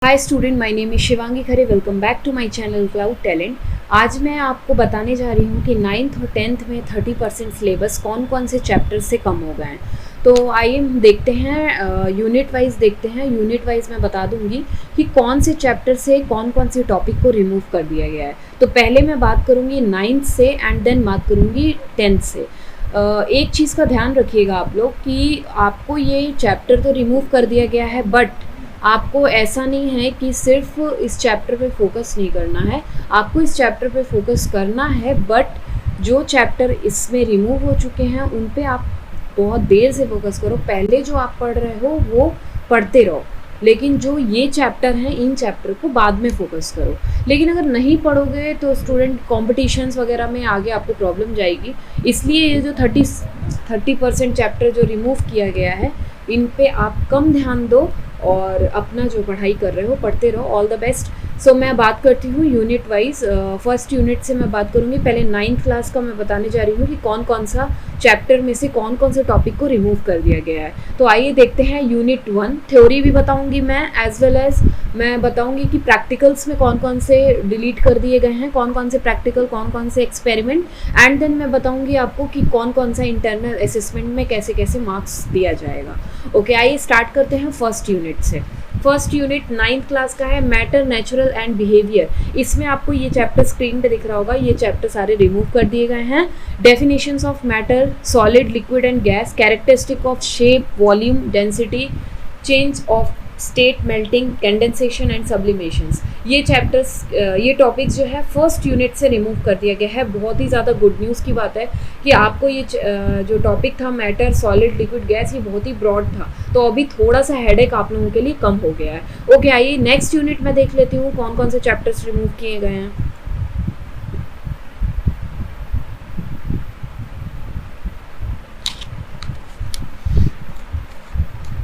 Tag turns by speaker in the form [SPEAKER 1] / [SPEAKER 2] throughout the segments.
[SPEAKER 1] Hi student, my name is Shivangi Khare. Welcome back to my channel cloud talent. आज मैं आपको बताने जा रही हूँ कि 9th और 10th में 30% सिलेबस कौन कौन से चैप्टर से कम हो गए हैं। तो आइए हम देखते हैं, यूनिट वाइज देखते हैं। यूनिट वाइज मैं बता दूंगी कि कौन से चैप्टर से कौन कौन से टॉपिक को रिमूव कर दिया गया है। तो पहले मैं बात करूँगी 9th से एंड देन बात करूँगी 10th से। एक चीज़ का ध्यान रखिएगा आप लोग कि आपको ये चैप्टर तो रिमूव कर दिया गया है, बट आपको ऐसा नहीं है कि सिर्फ इस चैप्टर पे फोकस नहीं करना है। आपको इस चैप्टर पे फोकस करना है, बट जो चैप्टर इसमें रिमूव हो चुके हैं उन पे आप बहुत देर से फोकस करो। पहले जो आप पढ़ रहे हो वो पढ़ते रहो, लेकिन जो ये चैप्टर हैं इन चैप्टर को बाद में फोकस करो। लेकिन अगर नहीं पढ़ोगे तो स्टूडेंट कॉम्पिटिशन्स वगैरह में आगे आपको प्रॉब्लम जाएगी। इसलिए ये जो 30% चैप्टर जो रिमूव किया गया है इन पे आप कम ध्यान दो और अपना जो पढ़ाई कर रहे हो पढ़ते रहो। All the best. सो मैं बात करती हूँ यूनिट वाइज। फर्स्ट यूनिट से मैं बात करूँगी। पहले 9th क्लास का मैं बताने जा रही हूँ कि कौन कौन सा चैप्टर में से कौन कौन से टॉपिक को रिमूव कर दिया गया है। तो आइए देखते हैं यूनिट 1। थ्योरी भी बताऊँगी मैं, एज वेल एज मैं बताऊँगी कि प्रैक्टिकल्स में कौन कौन से डिलीट कर दिए गए हैं, कौन कौन से प्रैक्टिकल, कौन कौन से एक्सपेरिमेंट, एंड देन मैं बताऊँगी आपको कि कौन कौन सा इंटरनल असेसमेंट में कैसे कैसे मार्क्स दिया जाएगा। ओके, आइए स्टार्ट करते हैं फर्स्ट यूनिट से। फर्स्ट यूनिट 9th क्लास का है, मैटर, नेचुरल एंड बिहेवियर। इसमें आपको ये चैप्टर स्क्रीन पे दिख रहा होगा। ये चैप्टर सारे रिमूव कर दिए गए हैं। Definitions of matter, solid, liquid and gas, characteristic of shape, volume, density, change of state, melting, condensation and sublimations. ये चैप्टर्स, ये टॉपिक्स जो है फर्स्ट यूनिट से रिमूव कर दिया गया है। बहुत ही ज़्यादा गुड न्यूज़ की बात है कि आपको ये जो टॉपिक था मैटर, सॉलिड, लिक्विड, गैस, ये बहुत ही ब्रॉड था, तो अभी थोड़ा सा हेडेक आप लोगों के लिए कम हो गया है। ओके, आइए नेक्स्ट यूनिट में देख लेती हूँ कौन कौन से चैप्टर्स रिमूव किए गए हैं।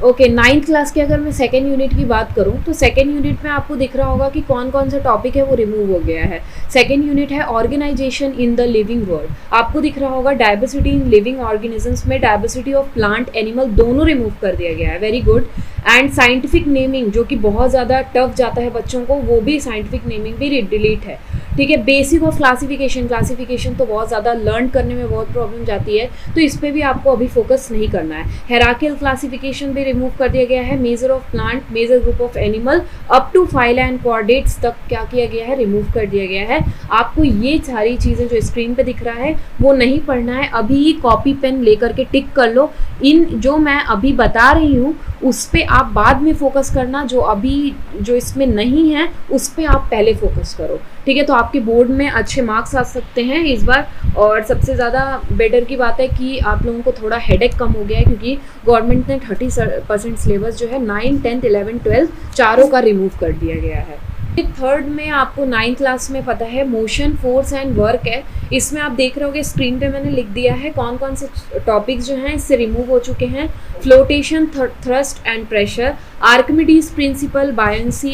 [SPEAKER 1] ओके, 9th क्लास के अगर मैं सेकेंड यूनिट की बात करूं तो सेकेंड यूनिट में आपको दिख रहा होगा कि कौन कौन सा टॉपिक है वो रिमूव हो गया है। सेकेंड यूनिट है organisation in the living world. आपको दिख रहा होगा डाइवर्सिटी इन लिविंग ऑर्गेनिजम्स में डाइवर्सिटी ऑफ प्लांट, एनिमल दोनों रिमूव कर दिया गया है। Very good. And scientific naming जो कि बहुत ज़्यादा टफ जाता है बच्चों को, वो भी साइंटिफिक नेमिंग भी डिलीट है। ठीक है। बेसिक ऑफ क्लासिफिकेशन तो बहुत ज़्यादा लर्न करने में बहुत प्रॉब्लम जाती है, तो इस पर भी आपको अभी फोकस नहीं करना है। हेरार्कियल क्लासिफिकेशन भी रिमूव कर दिया गया है। Major of plant, major group of animal, up to phyla and chordates तक क्या किया गया है, रिमूव कर दिया गया है। आपको ये सारी चीज़ें जो स्क्रीन पे दिख रहा है वो नहीं पढ़ना है। अभी कॉपी पेन लेकर के टिक कर लो। इन जो मैं अभी बता रही हूँ उस पर आप बाद में फोकस करना, जो अभी जो इसमें नहीं है उस पर आप पहले फोकस करो। ठीक है, तो आपके बोर्ड में अच्छे मार्क्स आ सकते हैं इस बार। और सबसे ज़्यादा बेटर की बात है कि आप लोगों को थोड़ा हेडेक कम हो गया है, क्योंकि गवर्नमेंट ने 30% सिलेबस जो है 9, 10, 11, 12 चारों का रिमूव कर दिया गया है। थर्ड में आपको 9th क्लास में पता है मोशन, फोर्स एंड वर्क है। इसमें आप देख रहे होगे स्क्रीन पे मैंने लिख दिया है कौन कौन से टॉपिक्स जो हैं इससे रिमूव हो चुके हैं। Floatation, thrust and pressure, Archimedes principle, buoyancy,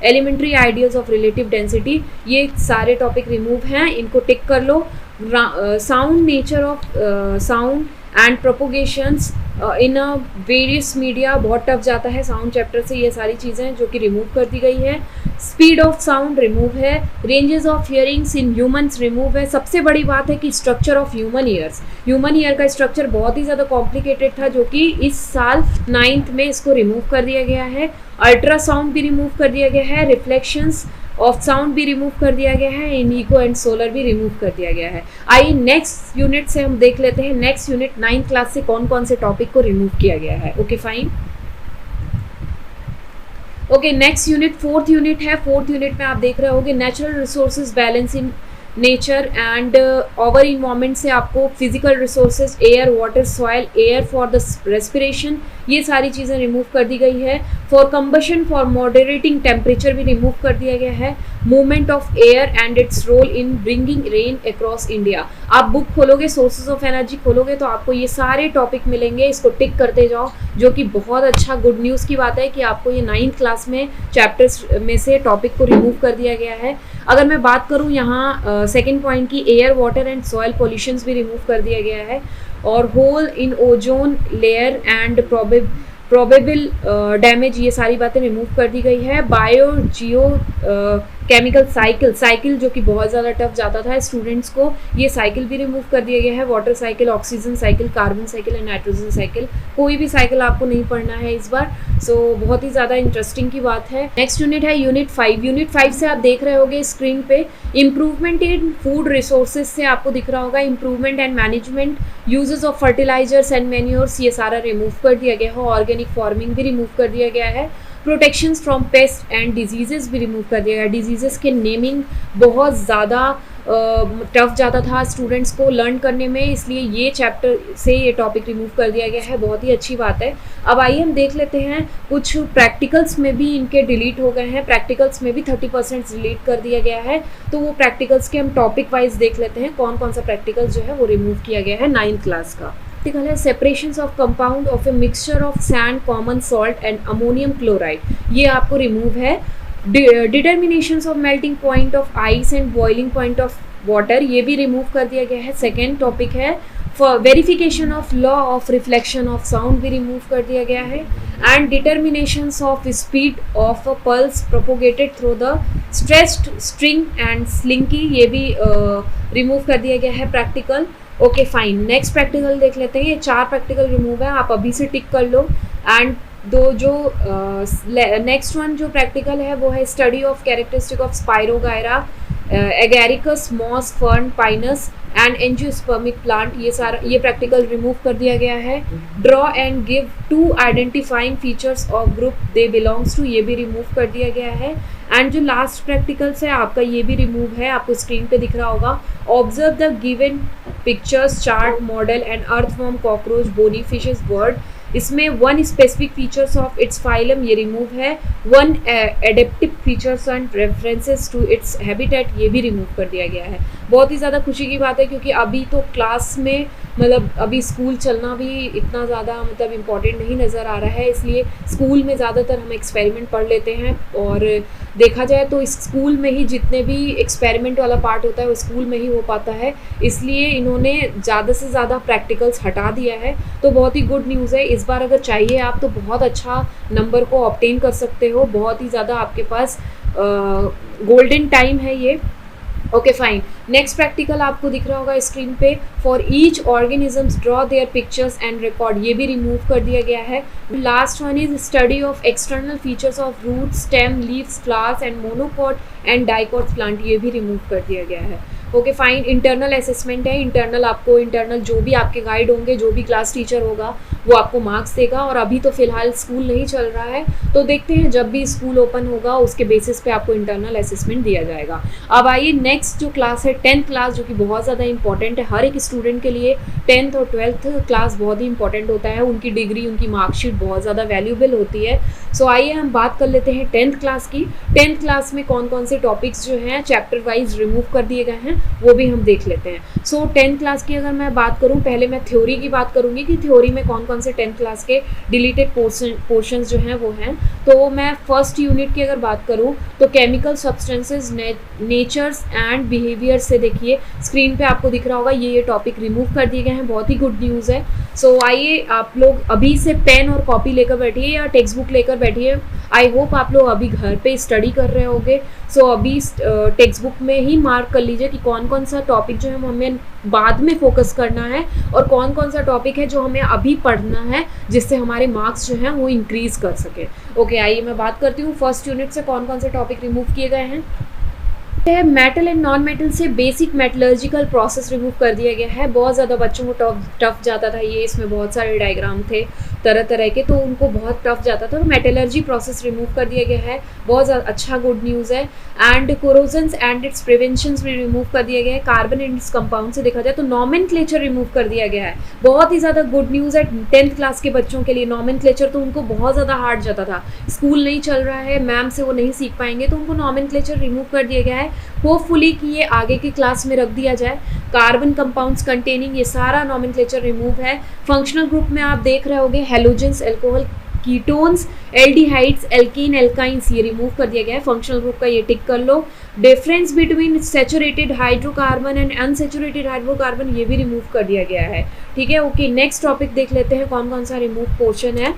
[SPEAKER 1] elementary ideas of relative density, ये सारे टॉपिक रिमूव हैं, इनको टिक कर लो। Sound, nature of sound and propagations in a various media, बहुत टफ जाता है साउंड चैप्टर से, ये सारी चीज़ें जो कि रिमूव कर दी गई है। स्पीड ऑफ साउंड रिमूव है। Ranges of hearings in humans remove है। सबसे बड़ी बात है कि structure of human ears, human ear का स्ट्रक्चर बहुत ही ज़्यादा कॉम्प्लिकेटेड था, जो कि इस साल 9th में इसको रिमूव कर दिया गया है। अल्ट्रासाउंड भी रिमूव कर दिया गया है। रिफ्लेक्शंस ऑफ साउंड भी रिमूव कर दिया गया है। इनिको एंड सोलर भी रिमूव कर दिया गया है। आइए नेक्स्ट यूनिट से हम देख लेते हैं नेक्स्ट यूनिट 9th क्लास से कौन कौन से टॉपिक को रिमूव किया गया है। Okay fine. Okay, next unit fourth unit है। फोर्थ यूनिट में आप देख रहे होगे natural resources balance in nature and over environment से आपको physical resources, air, water, soil, air for the respiration, ये सारी चीज़ें रिमूव कर दी गई है। For combustion, for moderating temperature भी रिमूव कर दिया गया है। Movement of air and its role in bringing rain across India. आप बुक खोलोगे, सोर्सेज ऑफ एनर्जी खोलोगे तो आपको ये सारे टॉपिक मिलेंगे, इसको टिक करते जाओ, जो कि बहुत अच्छा गुड न्यूज़ की बात है कि आपको ये 9th क्लास में चैप्टर्स में से टॉपिक को रिमूव कर दिया गया है। अगर मैं बात करूँ यहाँ सेकेंड पॉइंट की, air, water and soil pollutions भी रिमूव कर दिया गया है। और hole in ozone layer and probable damage, ये सारी बातें रिमूव कर दी गई है। बायो जियो केमिकल साइकिल जो कि बहुत ज़्यादा टफ जाता था स्टूडेंट्स को, ये साइकिल भी रिमूव कर दिया गया है। Water cycle, oxygen cycle, carbon cycle and nitrogen cycle, कोई भी साइकिल आपको नहीं पढ़ना है इस बार। सो बहुत ही ज़्यादा इंटरेस्टिंग की बात है। नेक्स्ट यूनिट है यूनिट 5। यूनिट 5 से आप देख रहे होगे स्क्रीन पे, इम्प्रूवमेंट इन फूड रिसोर्सेज से आपको दिख रहा होगा improvement and management uses of fertilisers and manures, ये सारा रिमूव कर दिया गया है। ऑर्गेनिक फार्मिंग भी रिमूव कर दिया गया है। Protections from paste and diseases भी रिमूव कर दिया गया। डिजीजेस के नेमिंग बहुत ज़्यादा टफ जाता था स्टूडेंट्स को लर्न करने में, इसलिए ये चैप्टर से ये टॉपिक रिमूव कर दिया गया है, बहुत ही अच्छी बात है। अब आइए हम देख लेते हैं, कुछ प्रैक्टिकल्स में भी इनके डिलीट हो गए हैं, प्रैक्टिकल्स में भी 30% डिलीट कर दिया गया है। तो वो प्रैक्टिकल्स के हम टॉपिक वाइज देख लेते हैं, कौन कौन सा प्रैक्टिकल जो है वो रिमूव किया गया है 9th क्लास का। प्रैक्टिकल है separations of compound of a mixture of sand, common salt and ammonium chloride, ये आपको रिमूव है। Determinations of melting point of ice and boiling point of water, ये भी रिमूव कर दिया गया है। सेकेंड टॉपिक है verification of law of reflection of sound, भी रिमूव कर दिया गया है। And determinations of speed of a pulse propagated through the stressed string and slinky, ये भी रिमूव कर दिया गया है practical. Okay fine, next practical देख लेते हैं। ये 4 प्रैक्टिकल रिमूव है, आप अभी से टिक कर लो। एंड नेक्स्ट वन जो प्रैक्टिकल है वो है study of characteristic of spirogyra, agaricus, moss, fern, pinus and angiospermic plant, ये प्रैक्टिकल रिमूव कर दिया गया है। Draw and give 2 identifying features of group they belongs to, ये भी रिमूव कर दिया गया है। एंड जो लास्ट प्रैक्टिकल्स है आपका, ये भी रिमूव है, आपको स्क्रीन पे दिख रहा होगा। Observe the given pictures, chart, model and earthworm, cockroach, bony fishes, bird, इसमें 1 specific features of its phylum, ये रिमूव है। 1 adaptive features and references to its habitat, ये भी रिमूव कर दिया गया है। बहुत ही ज़्यादा खुशी की बात है, क्योंकि अभी तो क्लास में मतलब अभी स्कूल चलना भी इतना ज़्यादा मतलब इम्पॉर्टेंट नहीं नज़र आ रहा है, इसलिए स्कूल में ज़्यादातर हम एक्सपेरिमेंट पढ़ लेते हैं। और देखा जाए तो इस स्कूल में ही जितने भी एक्सपेरिमेंट वाला पार्ट होता है वो स्कूल में ही हो पाता है, इसलिए इन्होंने ज़्यादा से ज़्यादा प्रैक्टिकल्स हटा दिया है। तो बहुत ही गुड न्यूज़ है, इस बार अगर चाहिए आप तो बहुत अच्छा नंबर को ऑब्टेन कर सकते हो, बहुत ही ज़्यादा आपके पास गोल्डन टाइम है ये। ओके फाइन, नेक्स्ट प्रैक्टिकल आपको दिख रहा होगा स्क्रीन पे। For each organisms draw their pictures and record, ये भी रिमूव कर दिया गया है। Last one is study of external features of root, stem, leaves, flowers and monocot and dicot plant, ये भी रिमूव कर दिया गया है। ओके फाइन, इंटरनल असेसमेंट है। इंटरनल जो भी आपके गाइड होंगे, जो भी क्लास टीचर होगा वो आपको मार्क्स देगा। और अभी तो फिलहाल स्कूल नहीं चल रहा है, तो देखते हैं जब भी स्कूल ओपन होगा उसके बेसिस पे आपको इंटरनल असेसमेंट दिया जाएगा। अब आइए नेक्स्ट जो क्लास है 10th क्लास, जो कि बहुत ज़्यादा इंपॉर्टेंट है हर एक स्टूडेंट के लिए। 10th और 12th क्लास बहुत ही इंपॉर्टेंट होता है, उनकी डिग्री, उनकी मार्कशीट बहुत ज़्यादा वैल्यूबल होती है। सो आइए हम बात कर लेते हैं 10th क्लास की। 10th क्लास में कौन कौन से टॉपिक्स जो हैं चैप्टर वाइज रिमूव कर दिए गए हैं वो भी हम देख लेते हैं। सो 10th क्लास की अगर मैं बात करूं, पहले मैं थ्योरी की बात करूंगी कि थ्योरी में कौन कौन से 10th क्लास के डिलीटेड पोर्शंस जो हैं वो हैं। तो मैं फर्स्ट यूनिट की अगर बात करूं तो chemical substances, natures and behaviour से देखिए स्क्रीन पे आपको दिख रहा होगा, ये टॉपिक रिमूव कर दिए गए हैं, बहुत ही गुड न्यूज़ है। सो आइए आप लोग अभी से पेन और कॉपी लेकर बैठिए या टेक्स्ट बुक लेकर बैठिए। आई होप आप लोग अभी घर पे स्टडी कर रहे होंगे। सो अभी टेक्स्ट बुक में ही मार्क कर लीजिए कि कौन कौन सा टॉपिक जो है हमें बाद में फोकस करना है और कौन कौन सा टॉपिक है जो हमें अभी पढ़ना है, जिससे हमारे मार्क्स जो हैं वो इंक्रीज कर सके। ओके, आइए मैं बात करती हूँ फर्स्ट यूनिट से कौन कौन से टॉपिक रिमूव किए गए हैं। मेटल एंड नॉन मेटल से बेसिक मेटलर्जिकल प्रोसेस रिमूव कर दिया गया है। बहुत ज़्यादा बच्चों को टफ जाता था ये, इसमें बहुत सारे डायग्राम थे तरह तरह के, तो उनको बहुत टफ जाता था। तो मेटलर्जी प्रोसेस रिमूव कर दिया गया है, बहुत ज़्यादा अच्छा गुड न्यूज़ है। एंड कोरोजन्स एंड इट्स प्रिवेंशंस भी रिमूव कर दिया गया है। कार्बन एंड इट्स कंपाउंड से देखा जाए तो नॉमेनक्लेचर रिमूव कर दिया गया है, बहुत ही ज़्यादा गुड न्यूज़ है 10th क्लास के बच्चों के लिए। नॉमेनक्लेचर तो उनको बहुत ज़्यादा हार्ड जाता था, स्कूल नहीं चल रहा है, मैम से वो नहीं सीख पाएंगे, तो उनको नॉमेनक्लेचर रिमूव कर दिया गया है। होपफुली कि ये आगे की क्लास में रख दिया जाए। कार्बन कंपाउंड्स कंटेनिंग, ये सारा नॉमेनक्लेचर रिमूव है। फंक्शनल ग्रुप में आप देख रहे होंगे halogens, alcohol, ketones, aldehydes, alkene, alkynes, ये रिमूव कर दिया गया है। फंक्शनल ग्रुप का ये टिक कर लो। Difference between saturated hydrocarbon and unsaturated hydrocarbon, ये भी रिमूव कर दिया गया है। ठीक है, ओके, नेक्स्ट टॉपिक देख लेते हैं कौन कौन सा रिमूव पोर्शन है।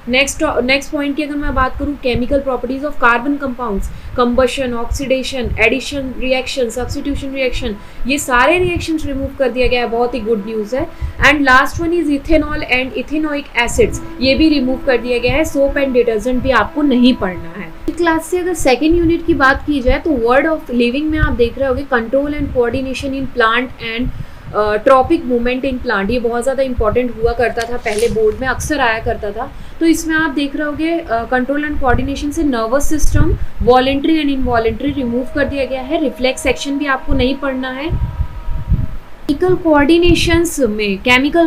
[SPEAKER 1] नेक्स्ट पॉइंट की अगर मैं बात करूँ, chemical properties of carbon compounds, combustion, oxidation, addition reaction, substitution reaction, ये सारे रिएक्शंस रिमूव कर दिया गया है, बहुत ही गुड न्यूज़ है। And last one is ethanol and ethanoic acids, ये भी रिमूव कर दिया गया है। सोप एंड डिटर्जेंट भी आपको नहीं पढ़ना है। क्लास से अगर सेकेंड यूनिट की बात की जाए तो वर्ड ऑफ लिविंग में आप देख रहे होंगे control and coordination in plant and tropic movement in plant, ये बहुत ज़्यादा इंपॉर्टेंट हुआ करता था, पहले बोर्ड में अक्सर आया करता था। तो इसमें आप देख रहे होंगे कंट्रोल एंड कोऑर्डिनेशन से nervous system, voluntary and involuntary remove कर दिया गया है। रिफ्लेक्स सेक्शन भी आपको नहीं पढ़ना है। केमिकल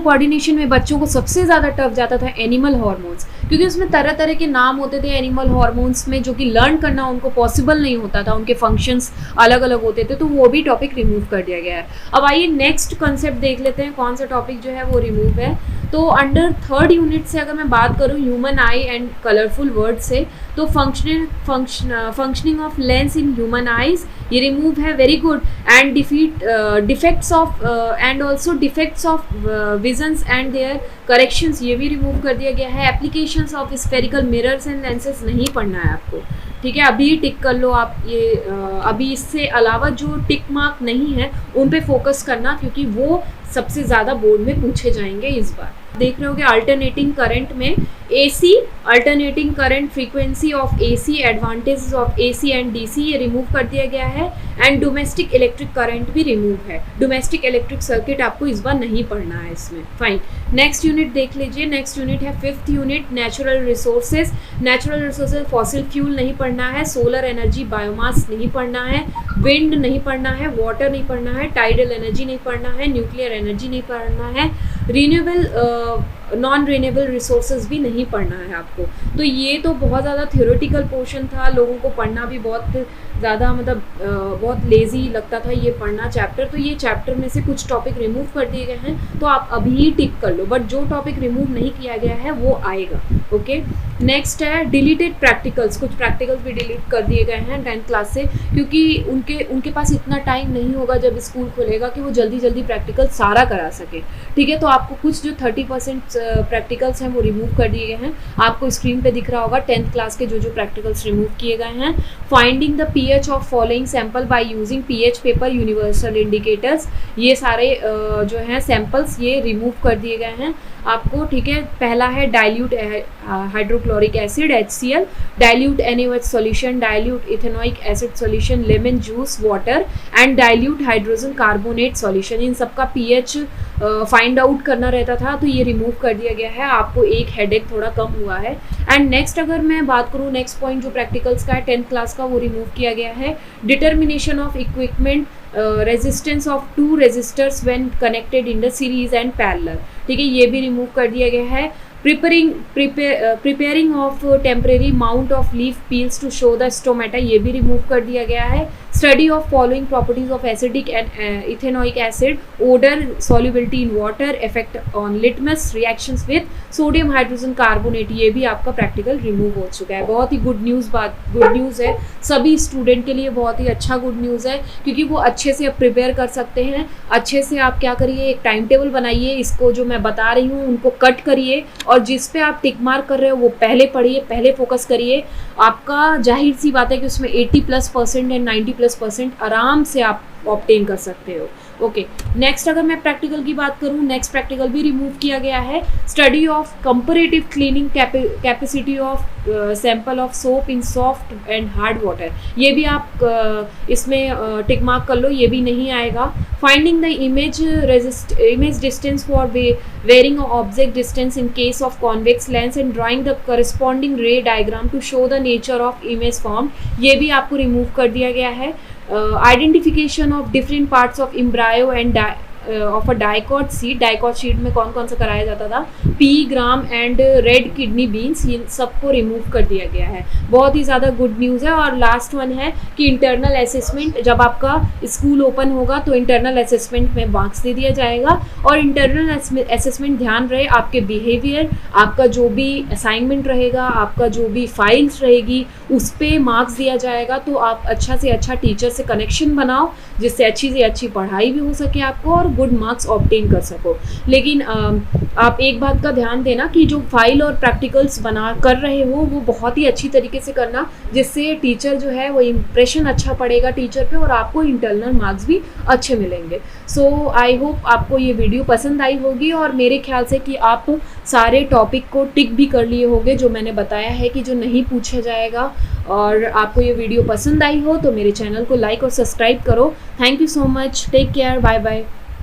[SPEAKER 1] कोऑर्डिनेशन में बच्चों को सबसे ज़्यादा टफ जाता था एनिमल हार्मोन्स, क्योंकि उसमें तरह तरह के नाम होते थे एनिमल हार्मोन्स में, जो कि लर्न करना उनको पॉसिबल नहीं होता था, उनके फंक्शंस अलग अलग होते थे, तो वो भी टॉपिक रिमूव कर दिया गया है। अब आइए नेक्स्ट कंसेप्ट देख लेते हैं, कौन सा टॉपिक जो है वो रिमूव है। तो अंडर थर्ड यूनिट से अगर मैं बात करूँ human eye and colourful world से, तो functioning of lens in human eyes, ये रिमूव है, very good. And defects of and also defects of visions and their corrections, ये भी रिमूव कर दिया गया है। Applications of spherical mirrors and lenses नहीं पढ़ना है आपको, ठीक है, अभी टिक कर लो आप ये। अभी इससे अलावा जो टिक मार्क नहीं है उन पे फोकस करना, क्योंकि वो सबसे ज़्यादा बोर्ड में पूछे जाएंगे इस बार। देख रहे हो कि अल्टरनेटिंग करंट में AC, alternating current frequency of AC, advantages of AC and DC, ये रिमूव कर दिया गया है। एंड डोमेस्टिक इलेक्ट्रिक करंट भी रिमूव है। डोमेस्टिक इलेक्ट्रिक सर्किट आपको इस बार नहीं पढ़ना है इसमें। फाइन, नेक्स्ट यूनिट देख लीजिए। नेक्स्ट यूनिट है fifth unit, natural resources. Natural resources, fossil fuel नहीं पढ़ना है, सोलर एनर्जी, बायोमास नहीं पढ़ना है, विंड नहीं पढ़ना है, वाटर नहीं पढ़ना है, टाइडल एनर्जी नहीं पढ़ना है, न्यूक्लियर एनर्जी नहीं पढ़ना है, रीन्यूएबल नॉन रिन्यूएबल रिसोर्सेज भी नहीं पढ़ना है आपको। तो ये तो बहुत ज़्यादा थ्योरेटिकल पोर्शन था, लोगों को पढ़ना भी बहुत ज़्यादा मतलब बहुत लेज़ी लगता था ये पढ़ना चैप्टर। तो ये चैप्टर में से कुछ टॉपिक रिमूव कर दिए गए हैं, तो आप अभी ही टिक कर लो, बट जो टॉपिक रिमूव नहीं किया गया है वो आएगा। ओके, नेक्स्ट है डिलीटेड प्रैक्टिकल्स। कुछ प्रैक्टिकल्स भी डिलीट कर दिए गए हैं 10th क्लास से, क्योंकि उनके पास इतना टाइम नहीं होगा जब स्कूल खुलेगा कि वो जल्दी जल्दी प्रैक्टिकल सारा करा सके, ठीक है। तो आपको कुछ जो 30% प्रैक्टिकल्स हैं वो रिमूव कर दिए गए हैं। आपको स्क्रीन पे दिख रहा होगा 10th क्लास के जो प्रैक्टिकल्स रिमूव किए गए हैं। Finding the pH of following sample by using pH paper universal indicators, ये सारे जो हैं सैंपल्स ये रिमूव कर दिए गए हैं आपको, ठीक है। पहला है dilute hydrochloric acid HCl, dilute NaOH solution, dilute ethanoic acid solution, lemon juice, water and dilute hydrogen carbonate solution. इन सबका pH फाइंड आउट करना रहता था, तो ये रिमूव कर दिया गया है। आपको एक हेडेक थोड़ा कम हुआ है। एंड नेक्स्ट अगर मैं बात करूँ, नेक्स्ट पॉइंट जो प्रैक्टिकल्स का है 10th क्लास का, वो रिमूव किया गया है। Determination of equipment resistance of two resistors when connected in the series and parallel, ठीक है, ये भी रिमूव कर दिया गया है। Preparing of temporary mount of leaf peels to show the stomata, ये भी रिमूव कर दिया गया है। Study of following properties of acidic and ethanoic acid, odour, solubility in water, effect on litmus, reactions with sodium hydrogen carbonate, ये भी आपका practical remove हो चुका है। बहुत ही गुड न्यूज़ है सभी स्टूडेंट के लिए, बहुत ही अच्छा गुड न्यूज़ है, क्योंकि वो अच्छे से प्रिपेयर कर सकते हैं। अच्छे से आप क्या करिए, एक टाइम टेबल बनाइए, इसको जो मैं बता रही हूँ उनको कट करिए, और जिस पे आप टिक मार्क कर रहे हो वो पहले पढ़िए, पहले फोकस करिए। आपका जाहिर सी बात है कि उसमें 80+% एंड 90+% आराम से आप ऑब्टेन कर सकते हो। ओके, नेक्स्ट अगर मैं प्रैक्टिकल की बात करूँ, नेक्स्ट प्रैक्टिकल भी रिमूव किया गया है। Study of comparative cleaning capacity of sample of soap in soft and hard water, ये भी आप इसमें टिक मार्क कर लो, ये भी नहीं आएगा। Finding the image distance for varying object distance in case of convex lens and drawing the corresponding ray diagram to show the nature of image form, ये भी आपको रिमूव कर दिया गया है। Identification of different parts of embryo and of a dicot seed में कौन कौन सा कराया जाता था, pea, gram and red kidney beans, ये सबको रिमूव कर दिया गया है। बहुत ही ज़्यादा गुड न्यूज़ है। और लास्ट वन है कि इंटरनल असेसमेंट, जब आपका स्कूल ओपन होगा तो इंटरनल असेसमेंट में मार्क्स दे दिया जाएगा। और इंटरनल असेसमेंट ध्यान रहे, आपके बिहेवियर, आपका जो भी असाइनमेंट रहेगा, आपका जो भी फाइल्स रहेगी, उस पे मार्क्स दिया जाएगा। तो आप अच्छा से अच्छा टीचर से कनेक्शन बनाओ, जिससे अच्छी से अच्छी पढ़ाई भी हो सके आपको और गुड मार्क्स ऑब्टेन कर सको। लेकिन आप एक बात का ध्यान देना कि जो फाइल और प्रैक्टिकल्स बना कर रहे हो वो बहुत ही अच्छी तरीके से करना, जिससे टीचर जो है वो इम्प्रेशन अच्छा पड़ेगा टीचर पे और आपको इंटरनल मार्क्स भी अच्छे मिलेंगे। सो आई होप आपको ये वीडियो पसंद आई होगी और मेरे ख्याल से कि आप सारे टॉपिक को टिक भी कर लिए होंगे जो मैंने बताया है कि जो नहीं पूछा जाएगा। और आपको ये वीडियो पसंद आई हो तो मेरे चैनल को लाइक और सब्सक्राइब करो। Thank you so much, take care, bye bye.